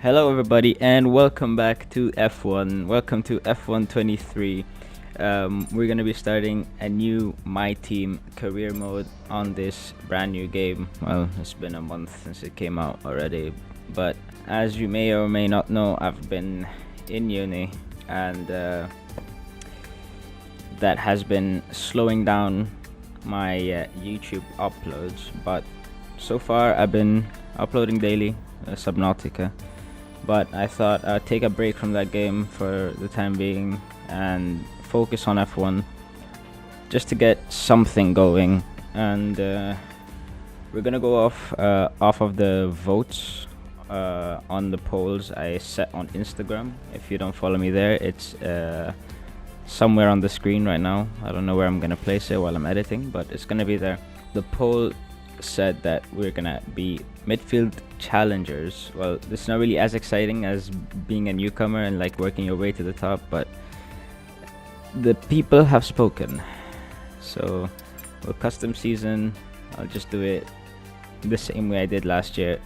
Hello, everybody, and welcome back to F1. Welcome to F1 23. We're gonna be starting a new My Team career mode on this brand new game. Well, it's been a month since it came out already, but as you may or may not know, I've been in uni, and that has been slowing down my YouTube uploads. But so far, I've been uploading daily, Subnautica. But I thought I'd take a break from that game for the time being and focus on F1 just to get something going. And we're gonna go off of the votes on the polls I set on Instagram. If you don't follow me there, it's somewhere on the screen right now. I don't know where I'm gonna place it while I'm editing, but it's gonna be there. The poll said that we're gonna be midfield challengers. Well, this is not really as exciting as being a newcomer and like working your way to the top, but the people have spoken. So for custom season, I'll just do it the same way I did last year,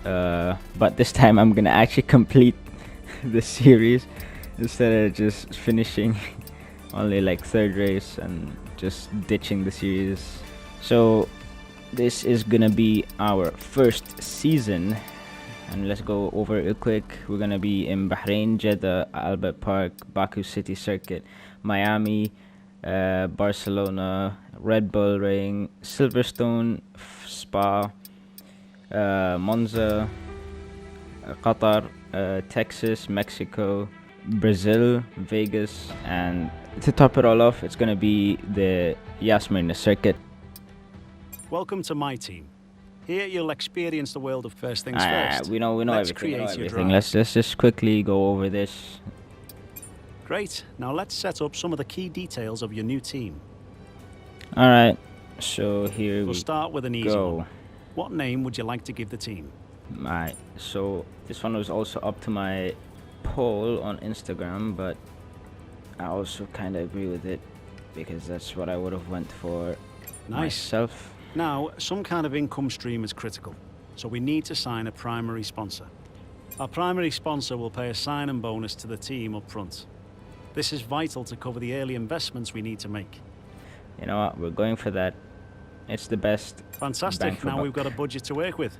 but this time I'm gonna actually complete the series instead of just finishing only like third race and just ditching the series. So this is gonna be our first season, and let's go over it real quick. We're gonna be in Bahrain, Jeddah, Albert Park, Baku City Circuit, Miami, Barcelona, Red Bull Ring, Silverstone, Spa, Monza, Qatar, Texas, Mexico, Brazil, Vegas, and to top it all off, it's gonna be the Yas Marina Circuit. Welcome to My Team. Here you'll experience the world of first things first. We know Let's everything. Let's just quickly go over this. Great. Now let's set up some of the key details of your new team. All right. So here We'll start with an easy go. one. What name would you like to give the team? Right. So this one was also up to my poll on Instagram, but I also kind of agree with it because that's what I would have went for myself. Now, some kind of income stream is critical, so we need to sign a primary sponsor. Our primary sponsor will pay a sign-in bonus to the team up front. This is vital to cover the early investments we need to make. You know what? We're going for that. It's the best. Fantastic. Now we've got a budget to work with.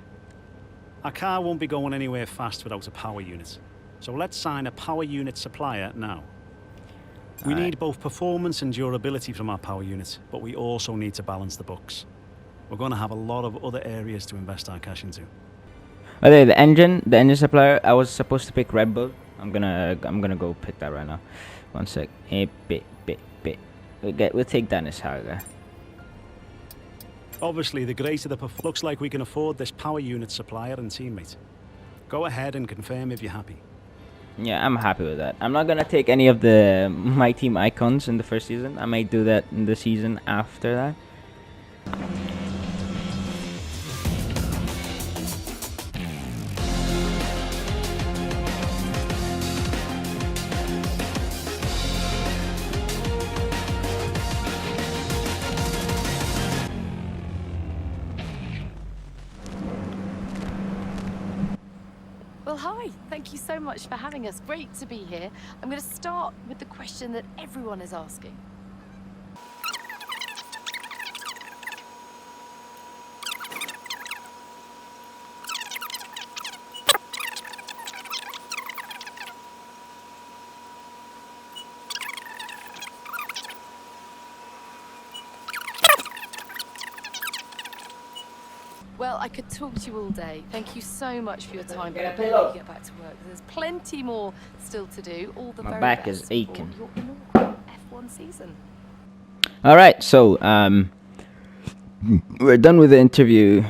Our car won't be going anywhere fast without a power unit. So let's sign a power unit supplier now. We need both performance and durability from our power unit, but we also need to balance the books. We're going to have a lot of other areas to invest our cash into. Okay, the engine supplier. I was supposed to pick Red Bull. I'm gonna go pick that right now. One sec. We'll take Dennis Haga. Obviously, the greater the performance. Looks like we can afford this power unit supplier and teammate. Go ahead and confirm if you're happy. Yeah, I'm happy with that. I'm not gonna take any of the My Team icons in the first season. I might do that in the season after that. Well, hi. Thank you so much for having us. Great to be here. I'm going to start with the question that everyone is asking. Well, I could talk to you all day. Thank you so much for your time, but I better let you get back to work. There's plenty more still to do. All the My very back best is aching. for your inaugural F1 season. All right, so we're done with the interview.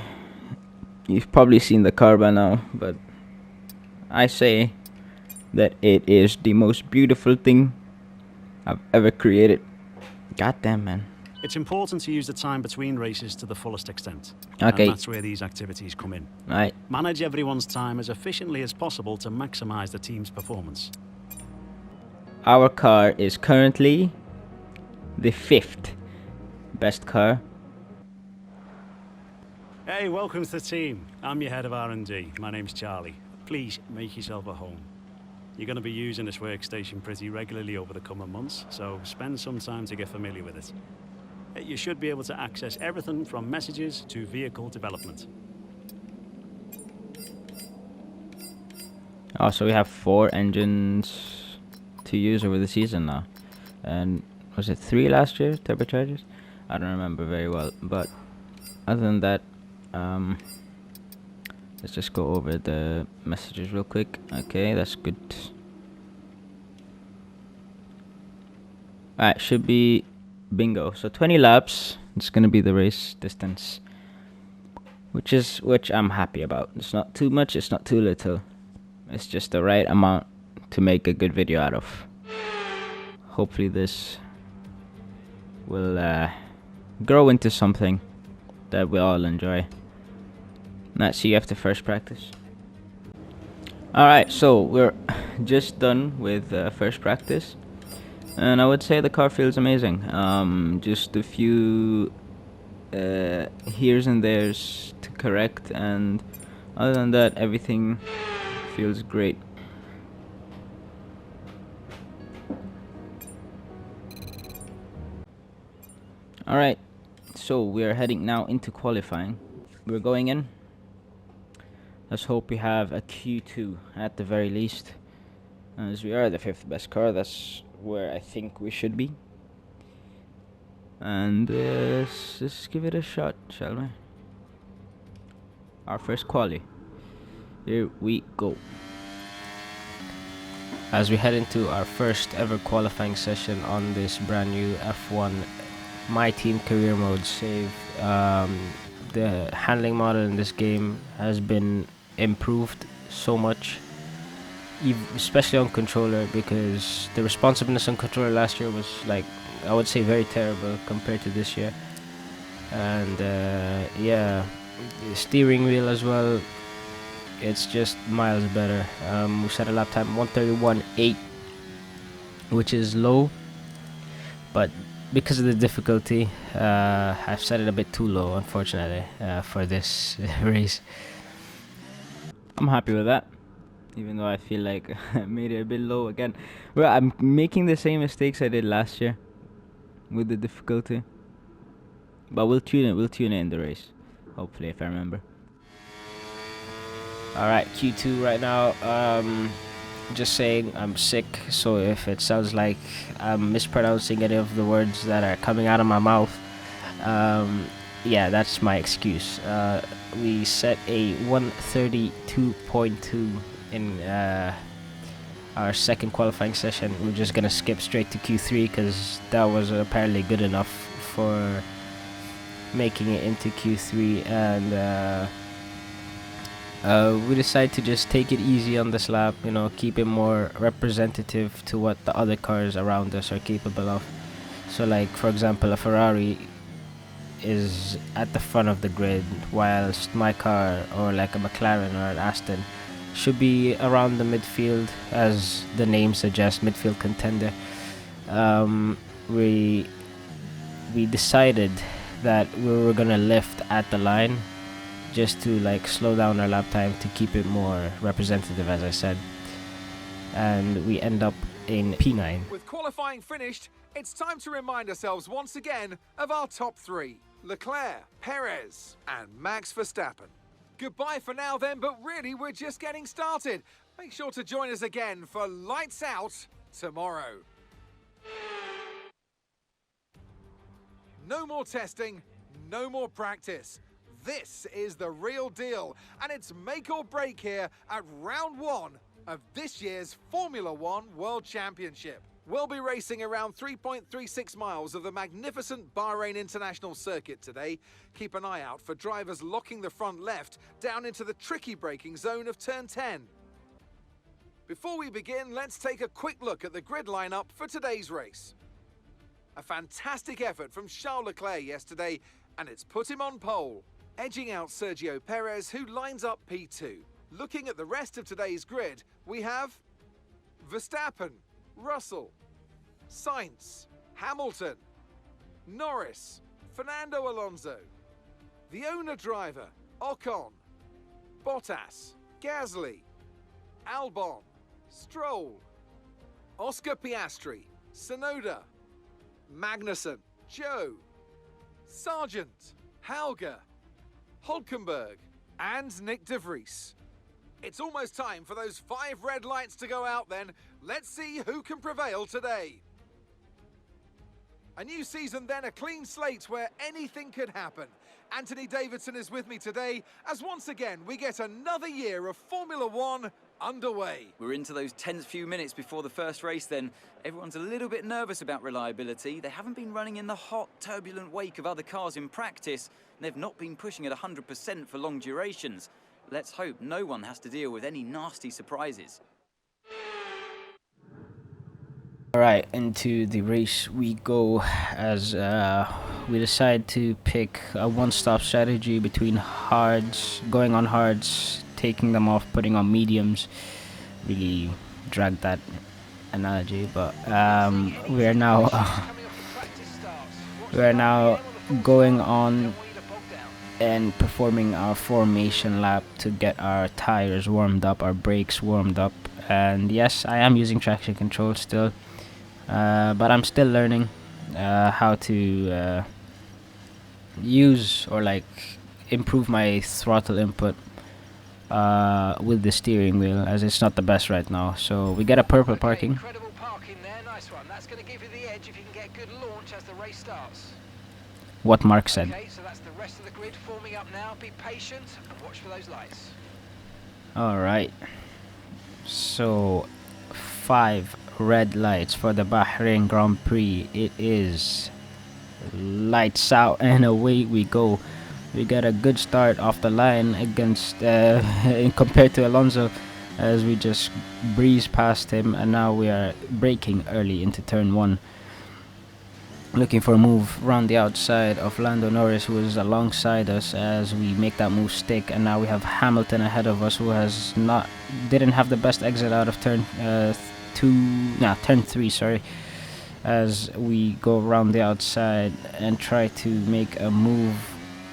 You've probably seen the car by now, but I say that it is the most beautiful thing I've ever created. Goddamn, man. It's important to use the time between races to the fullest extent. Okay. And that's where these activities come in. Right. Manage everyone's time as efficiently as possible to maximize the team's performance. Our car is currently the 5th best car. Hey, welcome to the team. I'm your head of R&D. My name's Charlie. Please make yourself at home. You're going to be using this workstation pretty regularly over the coming months, so spend some time to get familiar with it. You should be able to access everything from messages to vehicle development. Oh, so we have 4 engines to use over the season now. And was it 3 last year, turbochargers? I don't remember very well, but other than that, let's just go over the messages real quick. Okay, that's good. Alright, should be bingo. So 20 laps, it's gonna be the race distance, which I'm happy about. It's not too much, it's not too little. It's just the right amount to make a good video out of. Hopefully this will grow into something that we all enjoy. Let's see you after first practice. Alright, so we're just done with first practice, and I would say the car feels amazing. Just a few here's and there's to correct, and other than that, everything feels great. Alright, so we are heading now into qualifying. We're going in. Let's hope we have a Q2 at the very least, as we are the 5th best car. That's where I think we should be. And let's just give it a shot, shall we? Our first quali. Here we go. As we head into our first ever qualifying session on this brand new F1 My Team career mode save, the handling model in this game has been improved so much, especially on controller, because the responsiveness on controller last year was, like, I would say very terrible compared to this year. And yeah, the steering wheel as well, it's just miles better. We set a lap time 1:31.8, which is low, but because of the difficulty, I've set it a bit too low, unfortunately, for this race. I'm happy with that, even though I feel like I made it a bit low again. Well, I'm making the same mistakes I did last year with the difficulty, but we'll tune it in the race, hopefully, if I remember. Alright, Q2 right now. Just saying, I'm sick, so if it sounds like I'm mispronouncing any of the words that are coming out of my mouth, yeah, that's my excuse. We set a 1:32.2 in our second qualifying session. We're just gonna skip straight to Q3 because that was apparently good enough for making it into Q3, and we decided to just take it easy on this lap, you know, keep it more representative to what the other cars around us are capable of. So, like, for example, a Ferrari is at the front of the grid, whilst my car, or like a McLaren or an Aston, should be around the midfield, as the name suggests, midfield contender. We decided that we were gonna lift at the line, just to, like, slow down our lap time to keep it more representative, as I said. And we end up in P9. With qualifying finished, it's time to remind ourselves once again of our top 3: Leclerc, Perez, and Max Verstappen. Goodbye for now then, but really we're just getting started. Make sure to join us again for Lights Out tomorrow. No more testing, no more practice. This is the real deal, and it's make or break here at round 1 of this year's Formula One World Championship. We'll be racing around 3.36 miles of the magnificent Bahrain International Circuit today. Keep an eye out for drivers locking the front left down into the tricky braking zone of turn 10. Before we begin, let's take a quick look at the grid lineup for today's race. A fantastic effort from Charles Leclerc yesterday, and it's put him on pole, edging out Sergio Perez, who lines up P2. Looking at the rest of today's grid, we have Verstappen, Russell, Sainz, Hamilton, Norris, Fernando Alonso, the owner driver, Ocon, Bottas, Gasly, Albon, Stroll, Oscar Piastri, Sonoda, Magnussen, Joe, Sargent, Hauger, Hulkenberg, and Nick de Vries. It's almost time for those 5 red lights to go out then. Let's see who can prevail today. A new season then, a clean slate where anything could happen. Anthony Davidson is with me today as once again we get another year of Formula One underway. We're into those tense few minutes before the first race then. Everyone's a little bit nervous about reliability. They haven't been running in the hot, turbulent wake of other cars in practice, and they've not been pushing at 100% for long durations. Let's hope no one has to deal with any nasty surprises. Alright, into the race we go as we decide to pick a one-stop strategy between hards, going on hards, taking them off, putting on mediums. Really dragged that analogy, but we are now going on and performing our formation lap to get our tires warmed up, our brakes warmed up. And yes, I am using traction control still, but I'm still learning how to use or like improve my throttle input with the steering wheel, as it's not the best right now. So we get a purple parking. Incredible parking there, nice one. That's going to give you the edge if you can get good launch as the race starts. What Mark said. Okay, so that's the rest of the grid forming up now. Be patient and watch for those lights. Alright, so 5 red lights for the Bahrain Grand Prix. It is lights out and away we go. We got a good start off the line against compared to Alonso, as we just breezed past him, and now we are braking early into turn 1. Looking for a move around the outside of Lando Norris, who is alongside us as we make that move stick, and now we have Hamilton ahead of us, who didn't have the best exit out of turn 3, sorry, as we go around the outside and try to make a move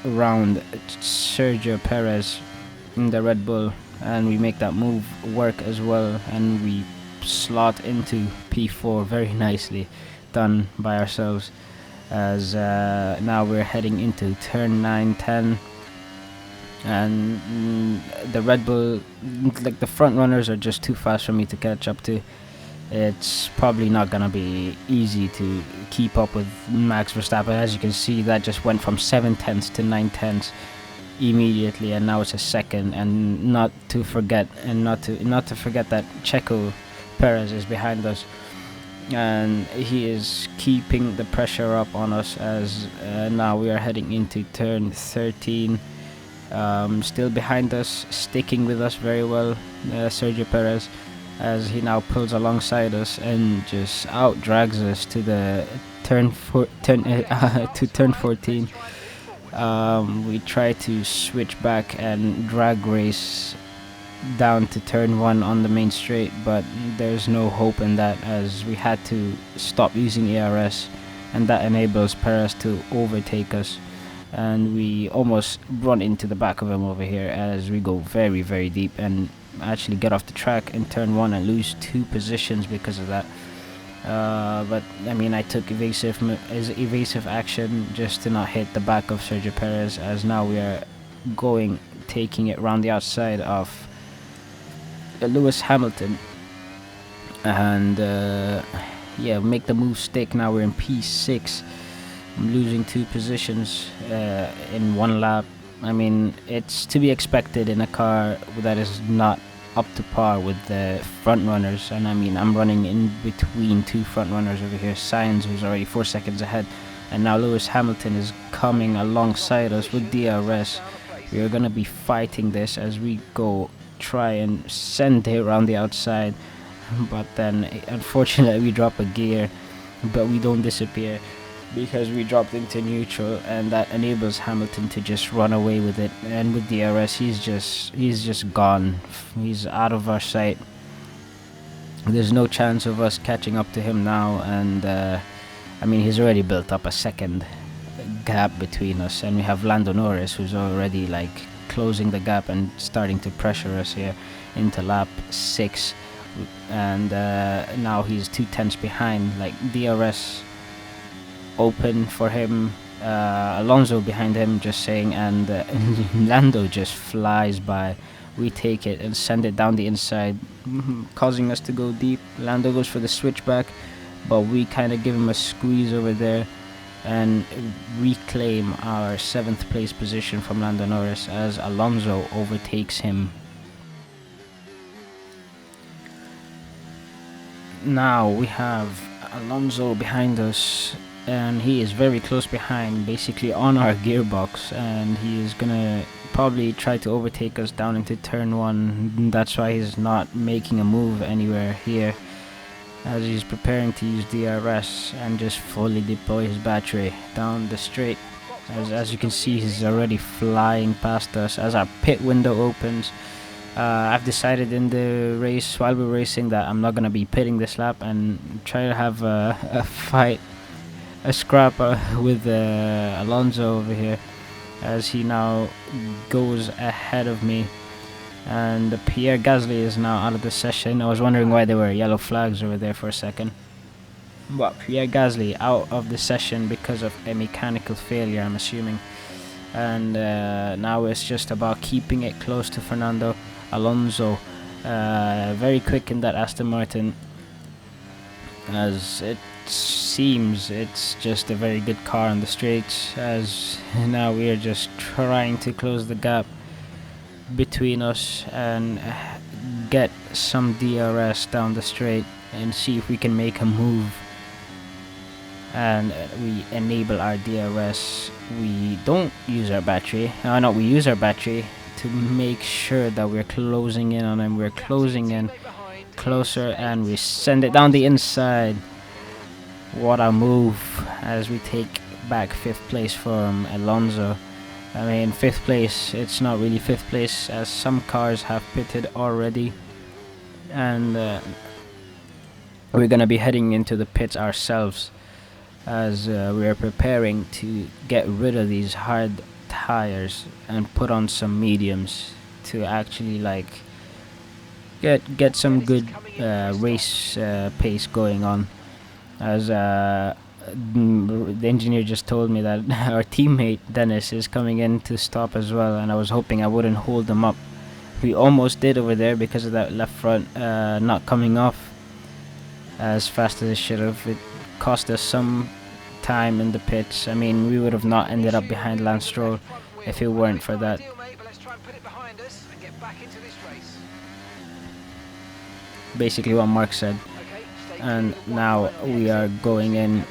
around Sergio Perez in the Red Bull, and we make that move work as well, and we slot into P4 very nicely. Done by ourselves, as now we're heading into turn 9, 10, and the Red Bull, like the front runners, are just too fast for me to catch up to. It's probably not gonna be easy to keep up with Max Verstappen. As you can see, that just went from 7 tenths to 9 tenths immediately, and now it's a second. And not to forget that Checo Perez is behind us, and he is keeping the pressure up on us, as now we are heading into turn 13. Still behind us, sticking with us very well, Sergio Perez, as he now pulls alongside us and just out drags us to the turn 14. We try to switch back and drag race down to turn 1 on the main straight, but there's no hope in that, as we had to stop using ARS, and that enables Perez to overtake us, and we almost run into the back of him over here as we go very, very deep and actually get off the track in turn 1 and lose 2 positions because of that. But I mean, I took evasive action just to not hit the back of Sergio Perez, as now we are taking it around the outside of Lewis Hamilton, and yeah, make the move stick. Now we're in P6. I'm losing 2 positions in 1 lap. I mean, it's to be expected in a car that is not up to par with the front runners, and I mean, I'm running in between 2 front runners over here, Sainz, who's already 4 seconds ahead, and now Lewis Hamilton is coming alongside us with DRS. We are going to be fighting this as we go try and send it around the outside, but then unfortunately we drop a gear, but we don't disappear because we dropped into neutral, and that enables Hamilton to just run away with it. And with DRS, he's just gone. He's out of our sight. There's no chance of us catching up to him now, and I mean, he's already built up a second gap between us, and we have Lando Norris, who's already like closing the gap and starting to pressure us here into lap 6. And now he's 2 tenths behind. Like, DRS open for him, Alonso behind him, just saying, and Lando just flies by. We take it and send it down the inside, causing us to go deep. Lando goes for the switchback, but we kind of give him a squeeze over there and reclaim our 7th place position from Lando Norris as Alonso overtakes him. Now we have Alonso behind us, and he is very close behind, basically on our gearbox, and he is gonna probably try to overtake us down into turn 1. That's why he's not making a move anywhere here, as he's preparing to use DRS and just fully deploy his battery down the straight. As you can see, he's already flying past us as our pit window opens. I've decided in the race, while we're racing, that I'm not gonna be pitting this lap and try to have a fight, a scrap with Alonso over here, as he now goes ahead of me. And Pierre Gasly is now out of the session. I was wondering why there were yellow flags over there for a second. But Pierre Gasly out of the session because of a mechanical failure, I'm assuming. And now it's just about keeping it close to Fernando Alonso. Very quick in that Aston Martin, as it seems it's just a very good car on the straights, as now we are just trying to close the gap between us and get some DRS down the straight and see if we can make a move. And we enable our DRS. We don't use our battery. We use our battery to make sure that we're closing in on him. We're closing in closer, and we send it down the inside. What a move, as we take back 5th place from Alonso. I mean, 5th place, it's not really 5th place, as some cars have pitted already, and we're gonna be heading into the pits ourselves, as we are preparing to get rid of these hard tires and put on some mediums to actually like get some good race pace going on. As the engineer just told me that our teammate Dennis is coming in to stop as well, and I was hoping I wouldn't hold them up. We almost did over there because of that left front not coming off as fast as it should have. It cost us some time in the pits. I mean, we would have not ended up behind Lance Stroll if it weren't for that. Basically what Mark said. And now we are going in.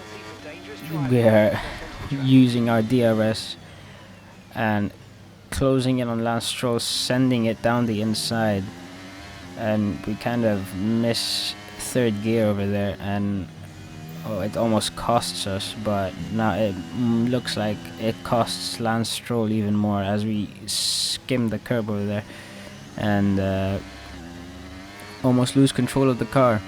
We are using our DRS and closing in on Lance Stroll, sending it down the inside, and we kind of miss 3rd gear over there, and it almost costs us, but now it looks like it costs Lance Stroll even more, as we skim the curb over there and almost lose control of the car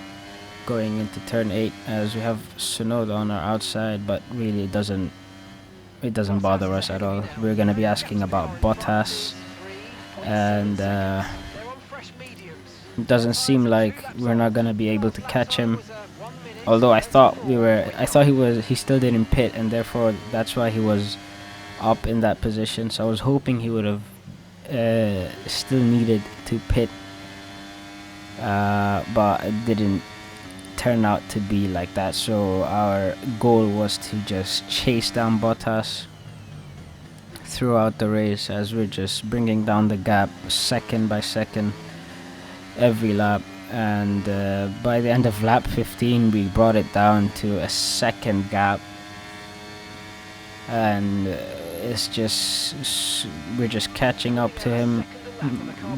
going into turn 8, as we have Tsunoda on our outside, but really it doesn't bother us at all. We're going to be asking about Bottas, and it doesn't seem like we're not going to be able to catch him, although I thought he still didn't pit, and therefore that's why he was up in that position. So I was hoping he would have still needed to pit, but it didn't turn out to be like that. So our goal was to just chase down Bottas throughout the race, as we're just bringing down the gap second by second every lap, and by the end of lap 15 we brought it down to a 2nd gap, and it's just we're just catching up to him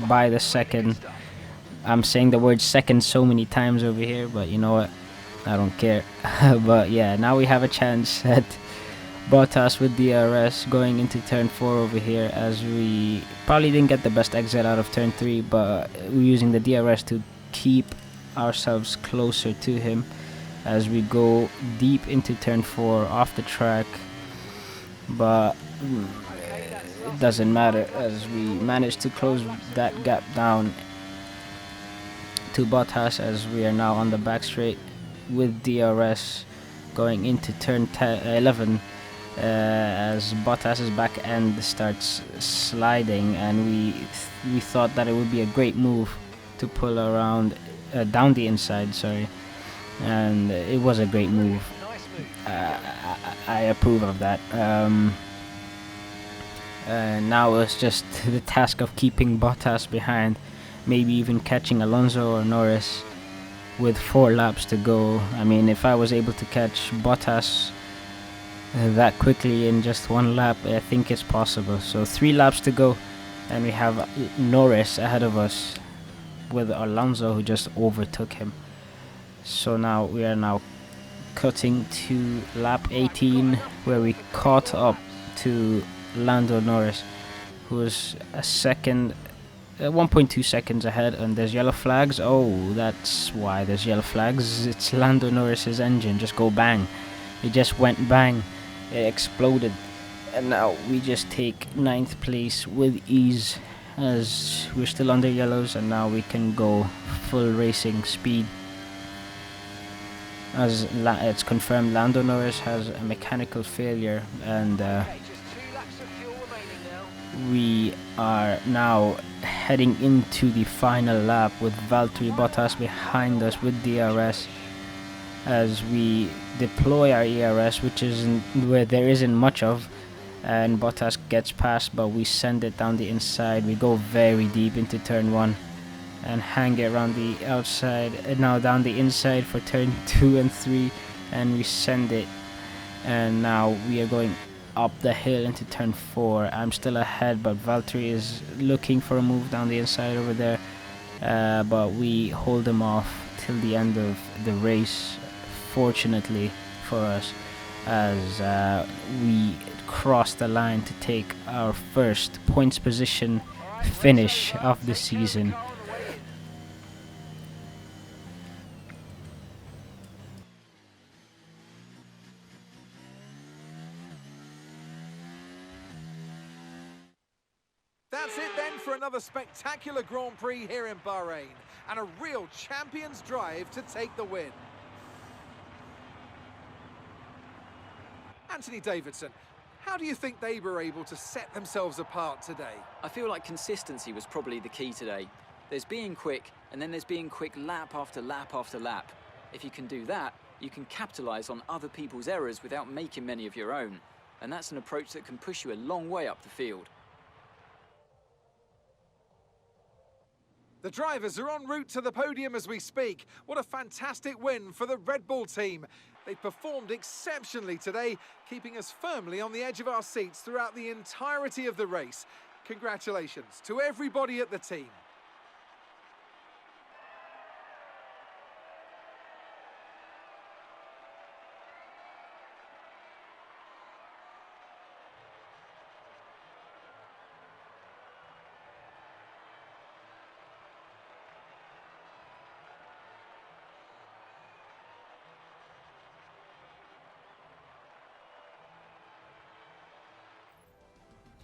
by the second. I'm saying the word second so many times over here, but you know what, I don't care. But yeah, now we have a chance at Bottas with DRS going into turn 4 over here, as we probably didn't get the best exit out of turn 3, but we're using the DRS to keep ourselves closer to him as we go deep into turn 4 off the track. But it doesn't matter, as we managed to close that gap down to Bottas, as we are now on the back straight with DRS going into turn 11, as Bottas's back end starts sliding, and we thought that it would be a great move to pull around down the inside, sorry, and it was a great move. I approve of that. Now it's just the task of keeping Bottas behind, maybe even catching Alonso or Norris with 4 laps to go. I mean, if I was able to catch Bottas that quickly in just 1 lap, I think it's possible. So 3 laps to go, and we have Norris ahead of us with Alonso, who just overtook him. So now we are now cutting to lap 18, where we caught up to Lando Norris, who was a second, 1.2 seconds ahead, and there's yellow flags. Oh, that's why there's yellow flags. It's Lando Norris's engine just go bang. It just went bang. It exploded, and now we just take 9th place with ease, as we're still under yellows, and now we can go full racing speed. As it's confirmed, Lando Norris has a mechanical failure, and we are now heading into the final lap with Valtteri Bottas behind us with DRS, as we deploy our ERS, which isn't where there isn't much of, and Bottas gets past, but we send it down the inside. We go very deep into turn 1 and hang it around the outside, and now down the inside for turn 2 and 3, and we send it, and now we are going up the hill into turn 4. I'm still ahead, but Valtteri is looking for a move down the inside over there, but we hold him off till the end of the race, fortunately for us, as we cross the line to take our first points position finish of the season. That's it then for another spectacular Grand Prix here in Bahrain, and a real champion's drive to take the win. Anthony Davidson, how do you think they were able to set themselves apart today? I feel like consistency was probably the key today. There's being quick, and then there's being quick lap after lap after lap. If you can do that, you can capitalise on other people's errors without making many of your own. And that's an approach that can push you a long way up the field. The drivers are en route to the podium as we speak. What a fantastic win for the Red Bull team. They performed exceptionally today, keeping us firmly on the edge of our seats throughout the entirety of the race. Congratulations to everybody at the team.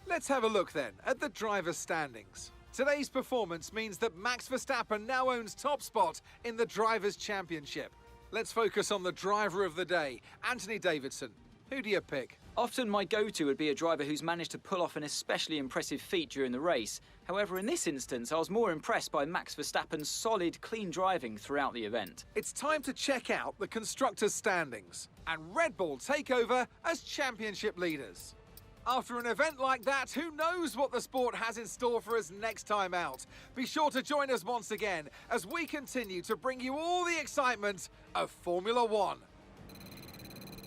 Let's have a look then at the drivers' standings. Today's performance means that Max Verstappen now owns top spot in the Drivers' Championship. Let's focus on the driver of the day, Anthony Davidson. Who do you pick? Often my go-to would be a driver who's managed to pull off an especially impressive feat during the race. However, in this instance, I was more impressed by Max Verstappen's solid, clean driving throughout the event. It's time to check out the constructors' standings, and Red Bull take over as championship leaders. After an event like that, who knows what the sport has in store for us next time out? Be sure to join us once again as we continue to bring you all the excitement of Formula One.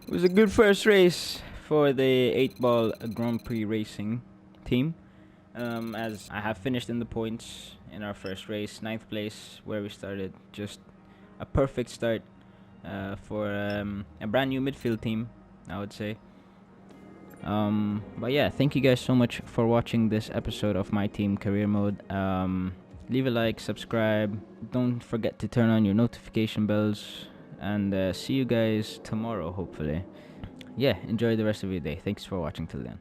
It was a good first race for the 8-ball Grand Prix racing team, as I have finished in the points in our first race, 9th place where we started. Just a perfect start for a brand new midfield team, I would say. But yeah, thank you guys so much for watching this episode of My Team Career Mode. Leave a like, subscribe, don't forget to turn on your notification bells, and see you guys tomorrow, hopefully. Yeah, enjoy the rest of your day. Thanks for watching till then.